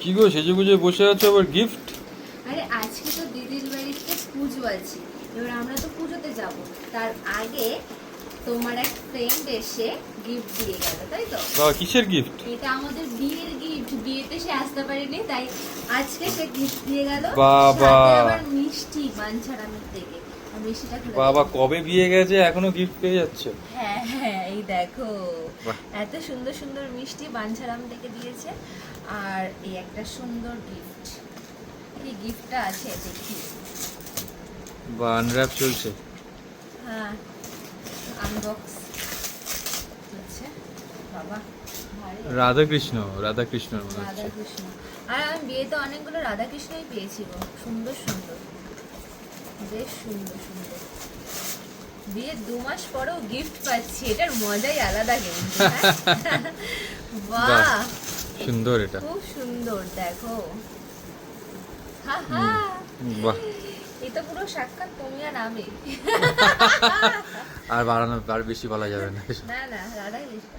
কি গো সেজেগুজে বসে আছো আবার গিফট? আরে আজকে তো দিদির বাড়িতে পুজো আছে, এবার আমরা তো পুজোতে যাব, তার আগে তোমার এক ফ্রেন্ড এসে গিফট দিয়ে গেল, তাই তো? বাবা কিসের গিফট? এটা আমাদের বিয়ের গিফট, বিয়েতে সে আসতে পারেনি তাই আজকে সে গিফট দিয়ে গেল। বাবা! সাথে আবার মিষ্টি বাঞ্ছারামের থেকে। আর মিষ্টিটা খুলে বাবা দেখি। কবে বিয়ে গেছে এখনো গিফট পেয়ে যাচ্ছে? হ্যাঁ হ্যাঁ, এই দেখো বাহ। এত সুন্দর সুন্দর মিষ্টি বাঞ্ছারাম থেকে দিয়েছে। আর এই একটা সুন্দর গিফট, এই গিফটটা আছে দেখি। বা আনর্যাপ চলছে। হ্যাঁ, আনবক্স হচ্ছে। বাবা ভারী। রাধাকৃষ্ণ রাধাকৃষ্ণর মনে হচ্ছে। রাধাকৃষ্ণ। আর আমি বিয়েতে অনেকগুলো রাধাকৃষ্ণই পেয়েছি গো, সুন্দর সুন্দর, বেশ সুন্দর সুন্দর। বিয়ের 2 মাস পরেও গিফট পাচ্ছি, এটার মজাই আলাদা কিন্তু। হ্যাঁ? বাহ, বাহ, সুন্দর এটা। খুব সুন্দর দেখো। হা হা, বাহ। এটা পুরো সাক্ষাৎ তুমি আর আমি। আর বাড়ানো আর বেশি বলা যাবে না। না না, রাধাকৃষ্ণ।